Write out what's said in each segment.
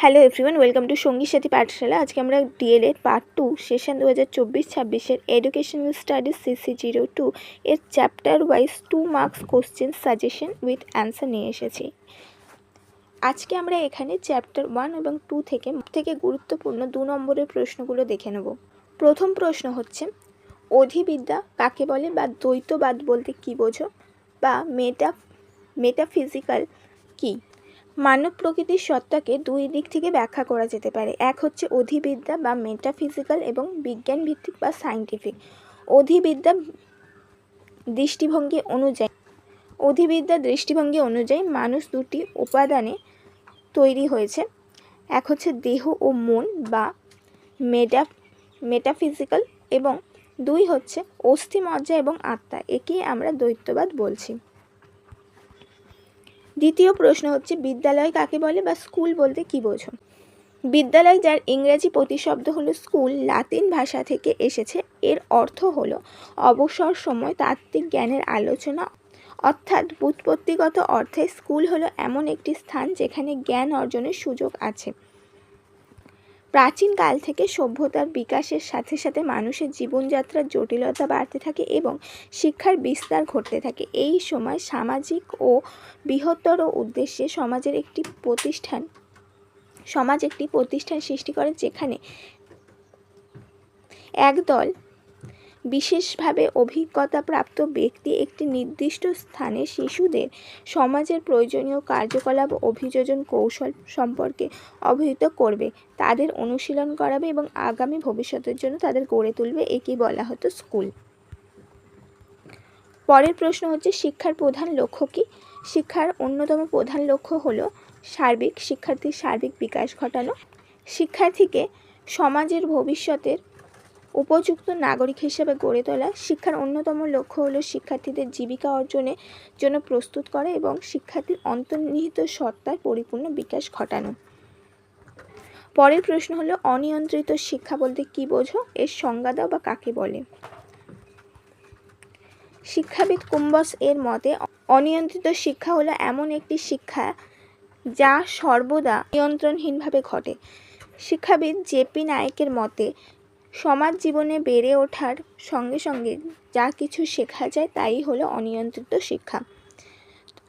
Hello everyone, welcome to সঙ্গী সাথী পাঠশালা। আজকে আমরা DElEd part 2 session 2024-26 educational studies CC02 এর chapter wise 2 marks question suggestion with answer নিয়ে এসেছি। আজকে আমরা এখানে চ্যাপ্টার 1 এবং 2 থেকে গুরুত্বপূর্ণ 2 নম্বরের প্রশ্নগুলো দেখে নেব। প্রথম প্রশ্ন হচ্ছে, অধিবিদ্যা কাকে বলে বা দ্বৈতবাদ বলতে কী বোঝো, বা মেটাফিজিক্যাল কী? মানব প্রকৃতির সত্তাকে দুই দিক থেকে ব্যাখ্যা করা যেতে পারে। এক হচ্ছে অধিবিদ্যা বা মেটাফিজিক্যাল এবং বিজ্ঞান ভিত্তিক বা সায়েন্টিফিক। অধিবিদ্যা দৃষ্টিভঙ্গি অনুযায়ী মানুষ দুটি উপাদানে তৈরি হয়েছে। এক হচ্ছে দেহ ও মন বা মেটাফিজিক্যাল, এবং দুই হচ্ছে অস্থিমজ্জা এবং আত্মা। একেই আমরা দ্বৈতবাদ বলছি। দ্বিতীয় প্রশ্ন হচ্ছে, বিদ্যালয় কাকে বলে বা স্কুল বলতে কী বোঝো? বিদ্যালয়, যার ইংরেজি প্রতিশব্দ হলো স্কুল, লাতিন ভাষা থেকে এসেছে। এর অর্থ হলো অবসর সময় তাত্ত্বিক জ্ঞানের আলোচনা, অর্থাৎ ব্যুৎপত্তিগত অর্থে স্কুল হলো এমন একটি স্থান যেখানে জ্ঞান অর্জনের সুযোগ আছে। প্রাচীনকাল থেকে সভ্যতার বিকাশের সাথে সাথে মানুষের জীবনযাত্রার জটিলতা বাড়তে থাকে এবং শিক্ষার বিস্তার ঘটতে থাকে। এই সময় সামাজিক ও বৃহত্তর উদ্দেশ্যে সমাজ একটি প্রতিষ্ঠান সৃষ্টি করে, যেখানে একদল বিশেষভাবে অভিজ্ঞতাপ্রাপ্ত ব্যক্তি একটি নির্দিষ্ট স্থানে শিশুদের সমাজের প্রয়োজনীয় কার্যকলাপ ও অভিযোজন কৌশল সম্পর্কে অবহিত করবে, তাদের অনুশীলন করাবে এবং আগামী ভবিষ্যতের জন্য তাদের গড়ে তুলবে। একেই বলা হতো স্কুল। পরের প্রশ্ন হচ্ছে, শিক্ষার প্রধান লক্ষ্য কী? শিক্ষার অন্যতম প্রধান লক্ষ্য হলো শিক্ষার্থীর সার্বিক বিকাশ ঘটানো, শিক্ষার্থীকে সমাজের ভবিষ্যতের উপযুক্ত নাগরিক হিসেবে গড়ে তোলা। শিক্ষার অন্যতম লক্ষ্য হলো শিক্ষার্থীদের জীবিকা অর্জনের জন্য প্রস্তুত করা এবং শিক্ষার্থীর অন্তর্নিহিত সত্তার পরিপূর্ণ বিকাশ ঘটানো। পরের প্রশ্ন হলো, অনিয়ন্ত্রিত শিক্ষা বলতে কী বোঝো? এর সংজ্ঞা দাও বা কাকে বলে? শিক্ষাবিদ কুম্বস এর মতে, অনিয়ন্ত্রিত শিক্ষা হলো এমন একটি শিক্ষা যা সর্বদা নিয়ন্ত্রণহীনভাবে ঘটে। শিক্ষাবিদ জেপি নায়েকের মতে, সমাজ জীবনে বেড়ে ওঠার সঙ্গে সঙ্গে যা কিছু শেখা যায় তাই হলো অনিয়ন্ত্রিত শিক্ষা।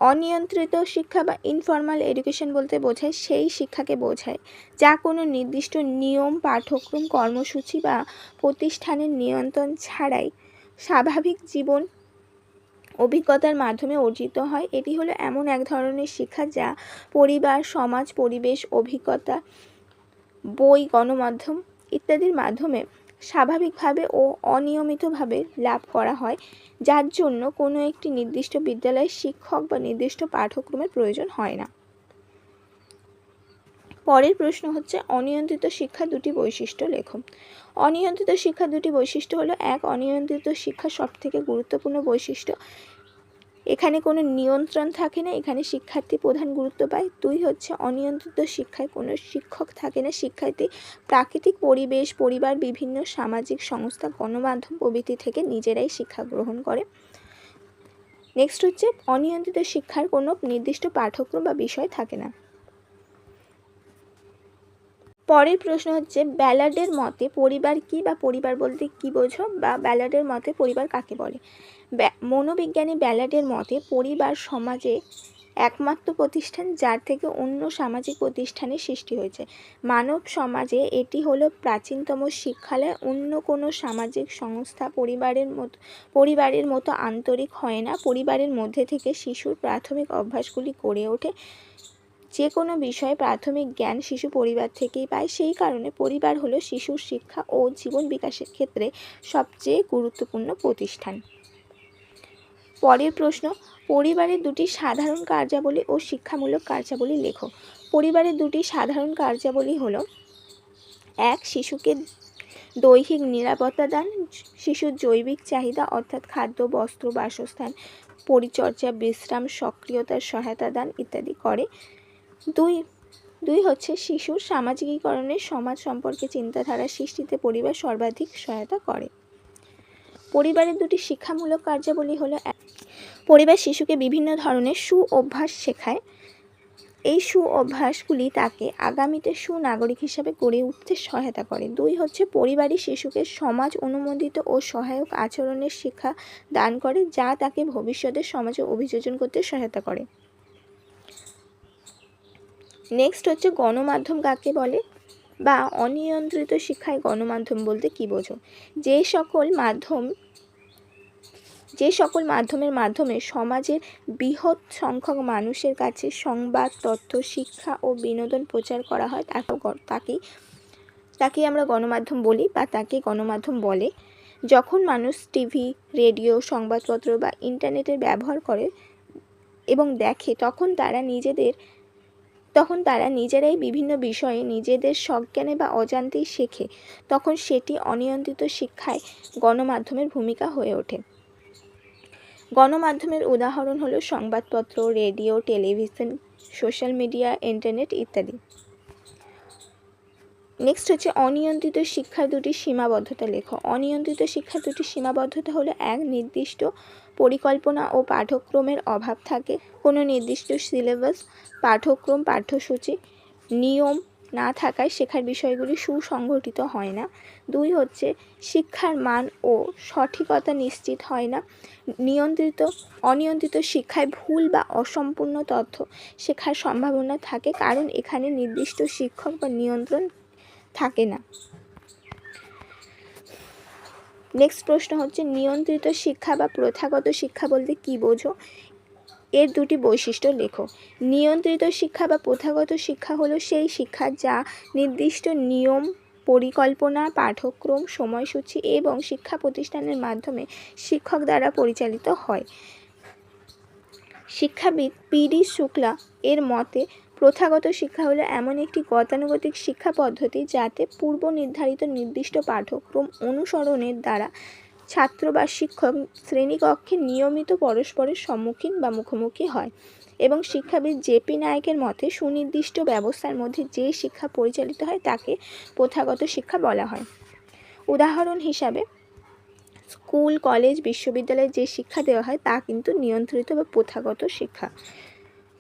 অনিয়ন্ত্রিত শিক্ষা বা ইনফর্মাল এডুকেশন বলতে বোঝায় সেই শিক্ষাকে বোঝায় যা কোনো নির্দিষ্ট নিয়ম, পাঠ্যক্রম, কর্মসূচি বা প্রতিষ্ঠানের নিয়ন্ত্রণ ছাড়াই স্বাভাবিক জীবন অভিজ্ঞতার মাধ্যমে অর্জিত হয়। এটি হলো এমন এক ধরনের শিক্ষা যা পরিবার, সমাজ, পরিবেশ, অভিজ্ঞতা, বই, গণমাধ্যম ইত্যাদির মাধ্যমে স্বাভাবিকভাবে ও অনিয়মিতভাবে লাভ করা হয়, যার জন্য কোনো একটি নির্দিষ্ট বিদ্যালয়ের শিক্ষক বা নির্দিষ্ট পাঠ্যক্রমের প্রয়োজন হয় না। পরের প্রশ্ন হচ্ছে, অনিয়ন্ত্রিত শিক্ষার দুটি বৈশিষ্ট্য লেখো। অনিয়ন্ত্রিত শিক্ষার দুটি বৈশিষ্ট্য হলো, এক, অনিয়ন্ত্রিত শিক্ষার সবথেকে গুরুত্বপূর্ণ বৈশিষ্ট্য, এখানে কোনো নিয়ন্ত্রণ থাকে না, এখানে শিক্ষার্থী প্রধান গুরুত্ব পায়। দুই হচ্ছে, অনিয়ন্ত্রিত শিক্ষায় কোনো শিক্ষক থাকে না, শিক্ষার্থী প্রাকৃতিক পরিবেশ, পরিবার, বিভিন্ন সামাজিক সংস্থা, গণমাধ্যম প্রভৃতি থেকে নিজেরাই শিক্ষা গ্রহণ করে। নেক্সট হচ্ছে, অনিয়ন্ত্রিত শিক্ষার কোনো নির্দিষ্ট পাঠ্যক্রম বা বিষয় থাকে না। পরের প্রশ্ন হচ্ছে, ব্যালার্ডের মতে পরিবার কী বা পরিবার বলতে কী বোঝো, বা ব্যালার্ডের মতে পরিবার কাকে বলে? মনোবিজ্ঞানী ব্যালার্ডের মতে পরিবার সমাজে একমাত্র প্রতিষ্ঠান যার থেকে অন্য সামাজিক প্রতিষ্ঠানের সৃষ্টি হয়েছে। মানব সমাজে এটি হলো প্রাচীনতম শিক্ষালয়। অন্য কোনো সামাজিক সংস্থা পরিবারের মতো আন্তরিক হয় না। পরিবারের মধ্যে থেকে শিশুর প্রাথমিক অভ্যাসগুলি গড়ে ওঠে। যে কোনো বিষয়ে প্রাথমিক জ্ঞান শিশু পরিবার থেকেই পায়। সেই কারণে পরিবার হলো শিশুর শিক্ষা ও জীবন বিকাশের ক্ষেত্রে সবচেয়ে গুরুত্বপূর্ণ প্রতিষ্ঠান। পরের প্রশ্ন, পরিবারের দুটি সাধারণ কার্যাবলী ও শিক্ষামূলক কার্যাবলী লেখো। পরিবারের দুটি সাধারণ কার্যাবলী হলো, এক, শিশুকে দৈহিক নিরাপত্তা দান, শিশুর জৈবিক চাহিদা অর্থাৎ খাদ্য, বস্ত্র, বাসস্থান, পরিচর্যা, বিশ্রাম, সক্রিয়তার সহায়তা দান ইত্যাদি করে। দুই হচ্ছে, শিশুর সামাজিকীকরণে সমাজ সম্পর্কে চিন্তাধারা সৃষ্টিতে পরিবার সর্বাধিক সহায়তা করে। পরিবারের দুটি শিক্ষামূলক কার্যাবলী হলো, পরিবার শিশুকে বিভিন্ন ধরনের অভ্যাস শেখায়, এই অভ্যাসগুলি তাকে আগামীতে সুনাগরিক হিসাবে গড়ে উঠতে সহায়তা করে। 2 হচ্ছে পরিবারই শিশুকে সমাজ অনুমোদিত ও সহায়ক আচরণের শিক্ষা দান করে, যা তাকে ভবিষ্যতে সমাজে অভিযোজন করতে সহায়তা করে। নেক্সট হচ্ছে গণমাধ্যম কাকে বলে বা অনিয়ন্ত্রিত শিক্ষায় গণমাধ্যম বলতে কী বোঝো? যে সকল মাধ্যমের মাধ্যমে সমাজের বৃহৎ সংখ্যক মানুষের কাছে সংবাদ, তথ্য, শিক্ষা ও বিনোদন প্রচার করা হয় তাকেই আমরা গণমাধ্যম বলি বা তাকে গণমাধ্যম বলে। যখন মানুষ টিভি, রেডিও, সংবাদপত্র বা ইন্টারনেটের ব্যবহার করে এবং দেখে, তখন তারা নিজেরাই বিভিন্ন বিষয়ে নিজেদের সজ্ঞানে বা অজান্তেই শেখে। তখন সেটি অনিয়ন্ত্রিত শিক্ষায় গণমাধ্যমের ভূমিকা হয়ে ওঠে। গণমাধ্যমের উদাহরণ হলো সংবাদপত্র, radio, television, social media, internet ইত্যাদি। নেক্সট হচ্ছে অনিয়ন্ত্রিত শিক্ষার দুটি সীমাবদ্ধতা লেখো। অনিয়ন্ত্রিত শিক্ষার দুটি সীমাবদ্ধতা হলো: 1. নির্দিষ্ট পরিকল্পনা ও পাঠ্যক্রমের অভাব থাকে। কোনো নির্দিষ্ট সিলেবাস, পাঠ্যক্রম, পাঠ্যসূচি, নিয়ম না থাকায় শেখার বিষয়গুলি সুসংগঠিত হয় না। 2 হচ্ছে শিক্ষার মান ও সঠিকতা নিশ্চিত হয় না। অনিয়ন্ত্রিত শিক্ষায় ভুল বা অসম্পূর্ণ তথ্য শেখার সম্ভাবনা থাকে, কারণ এখানে নির্দিষ্ট শিক্ষক বা নিয়ন্ত্রণ থাকে না। নেক্সট প্রশ্ন হচ্ছে নিয়ন্ত্রিত শিক্ষা বা প্রথাগত শিক্ষা বলতে কী বোঝো? এর দুটি বৈশিষ্ট্য লেখো। নিয়ন্ত্রিত শিক্ষা বা প্রথাগত শিক্ষা হলো সেই শিক্ষা যা নির্দিষ্ট নিয়ম, পরিকল্পনা, পাঠ্যক্রম, সময়সূচি এবং শিক্ষা প্রতিষ্ঠানের মাধ্যমে শিক্ষক দ্বারা পরিচালিত হয়। শিক্ষাবিদ পি.ডি. শুক্লা এর মতে প্রথাগত শিক্ষা হলো এমন একটি গতানুগতিক শিক্ষা পদ্ধতি যাতে পূর্ব নির্ধারিত নির্দিষ্ট পাঠ্যক্রম অনুসরণের দ্বারা ছাত্র বা শিক্ষক শ্রেণীকক্ষে নিয়মিত পরস্পরের সম্মুখীন বা মুখোমুখি হয়, এবং শিক্ষাবিদ জে.পি. নায়েকের মতে সুনির্দিষ্ট ব্যবস্থার মধ্যে যে শিক্ষা পরিচালিত হয় তাকে প্রথাগত শিক্ষা বলা হয়। উদাহরণ হিসাবে স্কুল, কলেজ, বিশ্ববিদ্যালয়ে যে শিক্ষা দেওয়া হয় তা কিন্তু নিয়ন্ত্রিত বা প্রথাগত শিক্ষা।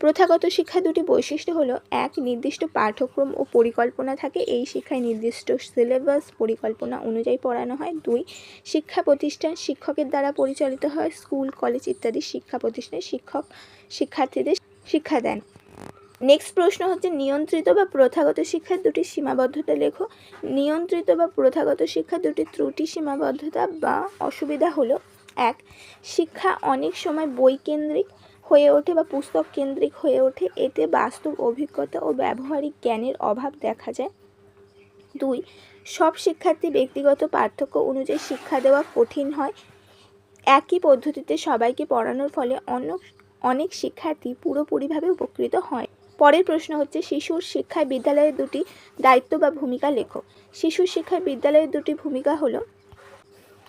প্রথাগত শিক্ষার দুটি বৈশিষ্ট্য হলো: 1. নির্দিষ্ট পাঠ্যক্রম ও পরিকল্পনা থাকে, এই শিক্ষায় নির্দিষ্ট সিলেবাস, পরিকল্পনা অনুযায়ী পড়ানো হয়। 2. শিক্ষা প্রতিষ্ঠান শিক্ষকের দ্বারা পরিচালিত হয়, স্কুল, কলেজ ইত্যাদি শিক্ষা প্রতিষ্ঠানে শিক্ষক শিক্ষার্থীদের শিক্ষা দেন। নেক্সট প্রশ্ন হচ্ছে নিয়ন্ত্রিত বা প্রথাগত শিক্ষার দুটি সীমাবদ্ধতা লেখো। নিয়ন্ত্রিত বা প্রথাগত শিক্ষার দুটি ত্রুটি, সীমাবদ্ধতা বা অসুবিধা হলো: 1. শিক্ষা অনেক সময় বই কেন্দ্রিক হয়ে ওঠে বা পুস্তক কেন্দ্রিক হয়ে ওঠে, এতে বাস্তব অভিজ্ঞতা ও ব্যবহারিক জ্ঞানের অভাব দেখা যায়। 2. সব শিক্ষার্থী ব্যক্তিগত পার্থক্য অনুযায়ী শিক্ষা দেওয়া কঠিন হয়। একই পদ্ধতিতে সবাইকে পড়ানোর ফলে অনেক শিক্ষার্থী পুরোপুরিভাবে উপকৃত হয়। পরের প্রশ্ন হচ্ছে শিশুর শিক্ষায় বিদ্যালয়ের দুটি দায়িত্ব বা ভূমিকা লেখো। শিশুর শিক্ষায় বিদ্যালয়ের দুটি ভূমিকা হলো: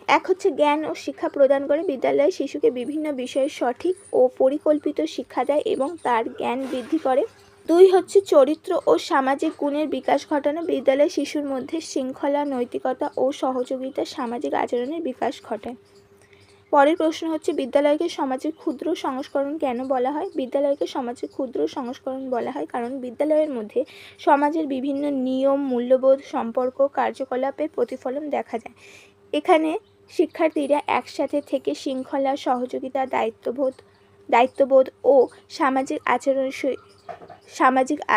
1 হচ্ছে জ্ঞান ও শিক্ষা প্রদান করে। বিদ্যালয় শিশুকে বিভিন্ন বিষয়ে সঠিক ও পরিকল্পিত শিক্ষা দেয় এবং তার জ্ঞান বৃদ্ধি করে। 2 হচ্ছে চরিত্র ও সামাজিক গুণের বিকাশ ঘটানো। বিদ্যালয় শিশুর মধ্যে শৃঙ্খলা, নৈতিকতা ও সহযোগিতা, সামাজিক আচরণের বিকাশ ঘটায়। পরের প্রশ্ন হচ্ছে বিদ্যালয়কে সমাজের ক্ষুদ্র সংস্করণ কেন বলা হয়? বিদ্যালয়কে সমাজের ক্ষুদ্র সংস্করণ বলা হয় কারণ বিদ্যালয়ের মধ্যে সমাজের বিভিন্ন নিয়ম, মূল্যবোধ, সম্পর্ক, কার্যকলাপের প্রতিফলন দেখা যায়। এখানে শিক্ষার্থীরা একসাথে থেকে শৃঙ্খলা, সহযোগিতা, দায়িত্ববোধ ও সামাজিক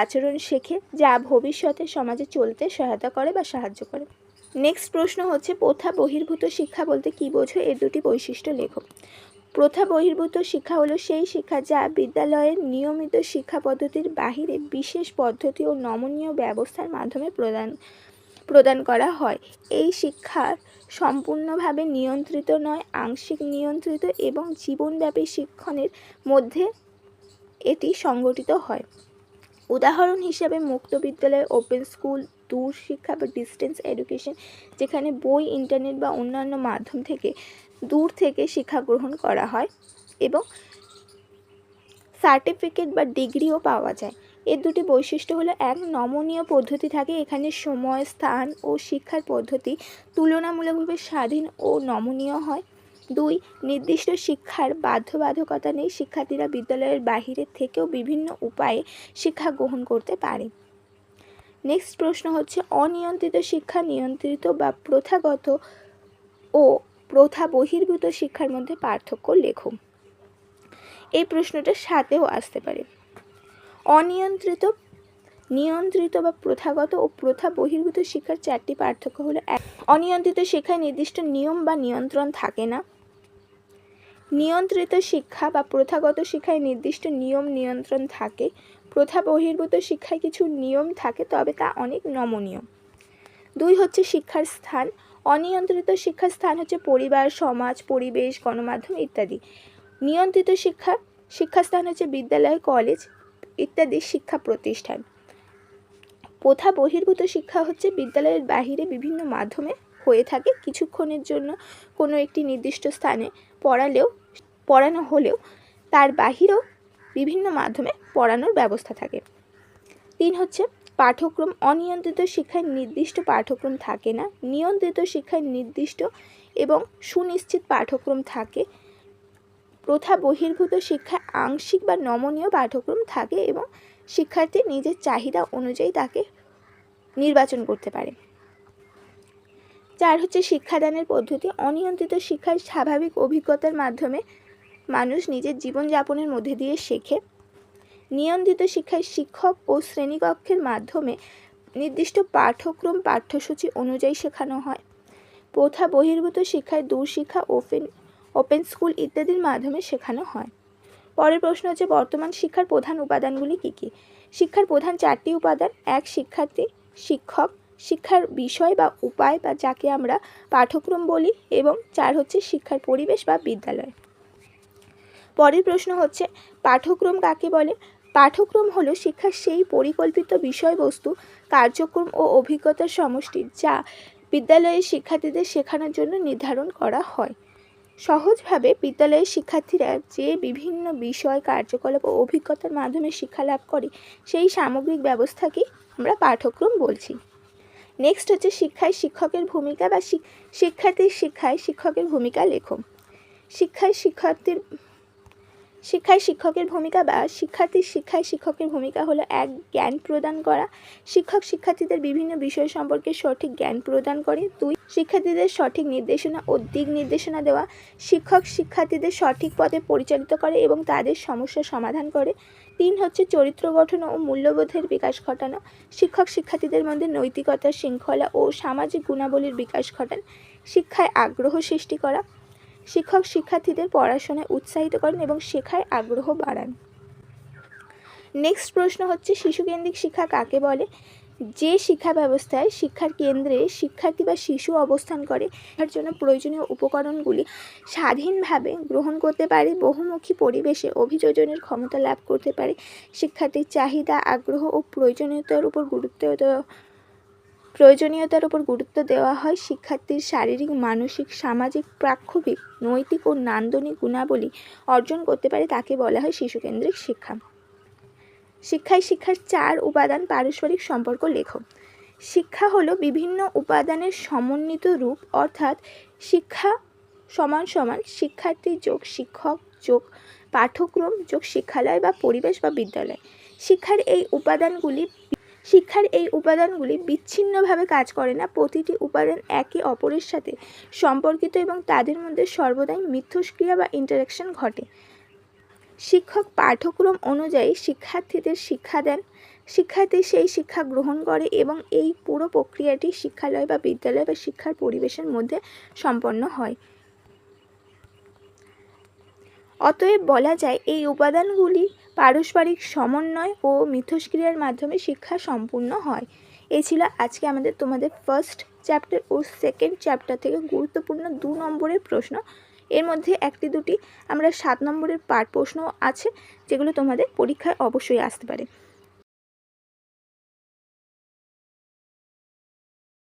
আচরণ শেখে, যা ভবিষ্যতে সমাজে চলতে সহায়তা করে বা সাহায্য করে। নেক্সট প্রশ্ন হচ্ছে প্রথা বহির্ভূত শিক্ষা বলতে কী বোঝো? এর দুটি বৈশিষ্ট্য লেখো। প্রথা বহির্ভূত শিক্ষা হলো সেই শিক্ষা যা বিদ্যালয়ের নিয়মিত শিক্ষা পদ্ধতির বাহিরে বিশেষ পদ্ধতি ও নমনীয় ব্যবস্থার মাধ্যমে প্রদান করা হয়। এই শিক্ষার সম্পূর্ণভাবে নিয়ন্ত্রিত নয়, আংশিক নিয়ন্ত্রিত এবং জীবনব্যাপী শিক্ষণের মধ্যে এটি সংগঠিত হয়। উদাহরণ হিসাবে মুক্ত বিদ্যালয়, ওপেন স্কুল, দূর শিক্ষা বা ডিস্টেন্স এডুকেশন, যেখানে বই, ইন্টারনেট বা অন্যান্য মাধ্যম থেকে দূর থেকে শিক্ষা গ্রহণ করা হয় এবং সার্টিফিকেট বা ডিগ্রিও পাওয়া যায়। এর দুটি বৈশিষ্ট্য হলো: 1. নমনীয় পদ্ধতি থাকে, এখানে সময়, স্থান ও শিক্ষার পদ্ধতি তুলনামূলকভাবে স্বাধীন ও নমনীয় হয়। 2. নির্দিষ্ট শিক্ষার বাধ্যবাধকতা নেই, শিক্ষার্থীরা বিদ্যালয়ের বাহিরের থেকেও বিভিন্ন উপায়ে শিক্ষা গ্রহণ করতে পারে। নেক্সট প্রশ্ন হচ্ছে অনিয়ন্ত্রিত শিক্ষা, নিয়ন্ত্রিত বা প্রথাগত ও প্রথা বহির্ভূত শিক্ষার মধ্যে পার্থক্য লেখো। এই প্রশ্নটা সাথেও আসতে পারে। অনিয়ন্ত্রিত, নিয়ন্ত্রিত বা প্রথাগত ও প্রথা বহির্ভূত শিক্ষার 4টি পার্থক্য হলো: অনিয়ন্ত্রিত শিক্ষায় নির্দিষ্ট নিয়ম বা নিয়ন্ত্রণ থাকে না। নিয়ন্ত্রিত শিক্ষা বা প্রথাগত শিক্ষায় নির্দিষ্ট নিয়ম নিয়ন্ত্রণ থাকে। প্রথা বহির্ভূত শিক্ষায় কিছু নিয়ম থাকে, তবে তা অনেক নমনীয়। 2 হচ্ছে শিক্ষার স্থান। অনিয়ন্ত্রিত শিক্ষার স্থান হচ্ছে পরিবার, সমাজ, পরিবেশ, গণমাধ্যম ইত্যাদি। নিয়ন্ত্রিত শিক্ষাস্থান হচ্ছে বিদ্যালয়, কলেজ ইত্যাদি শিক্ষা প্রতিষ্ঠান। প্রথা বহির্ভূত শিক্ষা হচ্ছে বিদ্যালয়ের বাহিরে বিভিন্ন মাধ্যমে হয়ে থাকে, কিছুক্ষণের জন্য কোনো একটি নির্দিষ্ট স্থানে পড়ানো হলেও তার বাহিরেও বিভিন্ন মাধ্যমে পড়ানোর ব্যবস্থা থাকে। 3 হচ্ছে পাঠ্যক্রম। অনিয়ন্ত্রিত শিক্ষায় নির্দিষ্ট পাঠ্যক্রম থাকে না। নিয়ন্ত্রিত শিক্ষায় নির্দিষ্ট এবং সুনিশ্চিত পাঠ্যক্রম থাকে। প্রথা বহির্ভূত শিক্ষায় আংশিক বা নমনীয় পাঠ্যক্রম থাকে এবং শিক্ষার্থী নিজের চাহিদা অনুযায়ী তাকে নির্বাচন করতে পারে। 4 হচ্ছে শিক্ষাদানের পদ্ধতি। অনিয়ন্ত্রিত শিক্ষায় স্বাভাবিক অভিজ্ঞতার মাধ্যমে মানুষ নিজের জীবনযাপনের মধ্যে দিয়ে শেখে। নিয়ন্ত্রিত শিক্ষায় শিক্ষক ও শ্রেণীকক্ষের মাধ্যমে নির্দিষ্ট পাঠ্যক্রম পাঠ্যসূচি অনুযায়ী শেখানো হয়। প্রথা বহির্ভূত শিক্ষায় দূরশিক্ষা, ওপেন স্কুল ইত্যাদির মাধ্যমে শেখানো হয়। পরের প্রশ্ন হচ্ছে বর্তমান শিক্ষার প্রধান উপাদানগুলি কী কী? শিক্ষার প্রধান 4টি উপাদান: 1 শিক্ষার্থী, শিক্ষক, শিক্ষার বিষয় বা উপায় বা যাকে আমরা পাঠ্যক্রম বলি, এবং 4 হচ্ছে শিক্ষার পরিবেশ বা বিদ্যালয়। পরের প্রশ্ন হচ্ছে পাঠ্যক্রম কাকে বলে? পাঠ্যক্রম হলো শিক্ষার সেই পরিকল্পিত বিষয়বস্তু, কার্যক্রম ও অভিজ্ঞতার সমষ্টি যা বিদ্যালয়ের শিক্ষার্থীদের শেখানোর জন্য নির্ধারণ করা হয়। সহজভাবে বিদ্যালয়ের শিক্ষার্থীরা যে বিভিন্ন বিষয়, কার্যকলাপ ও অভিজ্ঞতার মাধ্যমে শিক্ষা লাভ করে সেই সামগ্রিক ব্যবস্থাকেই আমরা পাঠ্যক্রম বলছি। নেক্সট হচ্ছে শিক্ষায় শিক্ষকের ভূমিকা বা শিক্ষার্থীর শিক্ষায় শিক্ষকের ভূমিকা লেখো। শিক্ষায় শিক্ষকের ভূমিকা বা শিক্ষার্থীর শিক্ষায় শিক্ষকের ভূমিকা হলো: 1 জ্ঞান প্রদান করা। শিক্ষক শিক্ষার্থীদের বিভিন্ন বিষয় সম্পর্কে সঠিক জ্ঞান প্রদান করে। 2 শিক্ষার্থীদের সঠিক নির্দেশনা ও দিক নির্দেশনা দেওয়া। শিক্ষক শিক্ষার্থীদের সঠিক পথে পরিচালিত করে এবং তাদের সমস্যার সমাধান করে। 3 হচ্ছে চরিত্র গঠন ও মূল্যবোধের বিকাশ ঘটানো। শিক্ষক শিক্ষার্থীদের মধ্যে নৈতিকতা, শৃঙ্খলা ও সামাজিক গুণাবলীর বিকাশ ঘটান। শিক্ষায় আগ্রহ সৃষ্টি করা। শিক্ষক শিক্ষার্থীদের পড়াশোনায় উৎসাহিত করেন এবং শেখায় আগ্রহ বাড়ান। নেক্সট প্রশ্ন হচ্ছে শিশুকেন্দ্রিক শিক্ষা কাকে বলে? যে শিক্ষা ব্যবস্থায় শিক্ষার কেন্দ্রে শিক্ষার্থী বা শিশু অবস্থান করে, তার জন্য প্রয়োজনীয় উপকরণগুলি স্বাধীনভাবে গ্রহণ করতে পারে, বহুমুখী পরিবেশে অভিযোজনের ক্ষমতা লাভ করতে পারে, শিক্ষার্থীর চাহিদা, আগ্রহ ও প্রয়োজনীয়তার উপর গুরুত্ব দেওয়া হয়, শিক্ষার্থীর শারীরিক, মানসিক, সামাজিক, প্রাক্ষবিক, নৈতিক ও নান্দনিক গুণাবলী অর্জন করতে পারে, তাকে বলা হয় শিশুকেন্দ্রিক শিক্ষা। শিক্ষায় শিক্ষার 4 উপাদান পারস্পরিক সম্পর্ক লেখো। শিক্ষা হলো বিভিন্ন উপাদানের সমন্বিত রূপ, অর্থাৎ শিক্ষা সমান সমান শিক্ষার্থী যোগ শিক্ষক যোগ পাঠ্যক্রম যোগ শিক্ষালয় বা পরিবেশ বা বিদ্যালয়। শিক্ষার এই উপাদানগুলি বিচ্ছিন্নভাবে কাজ করে না। প্রতিটি উপাদান একে অপরের সাথে সম্পর্কিত এবং তাদের মধ্যে সর্বদাই মিথস্ক্রিয়া বা ইন্টারাকশন ঘটে। শিক্ষক পাঠ্যক্রম অনুযায়ী শিক্ষার্থীদের শিক্ষা দেন, শিক্ষার্থী সেই শিক্ষা গ্রহণ করে এবং এই পুরো প্রক্রিয়াটি শিক্ষালয় বা বিদ্যালয় বা শিক্ষার পরিবেশের মধ্যে সম্পন্ন হয়। অতএব বলা যায় এই উপাদানগুলি পারস্পরিক সমন্বয় ও মিথস্ক্রিয়ার মাধ্যমে শিক্ষা সম্পূর্ণ হয়। এই ছিল আজকে তোমাদের ফার্স্ট চ্যাপ্টার ও সেকেন্ড চ্যাপ্টার থেকে গুরুত্বপূর্ণ 2 নম্বরের প্রশ্ন। এর মধ্যে 1-2টি আমরা 7 নম্বরের পার্ট প্রশ্ন আছে, যেগুলো তোমাদের পরীক্ষায় অবশ্যই আসতে পারে।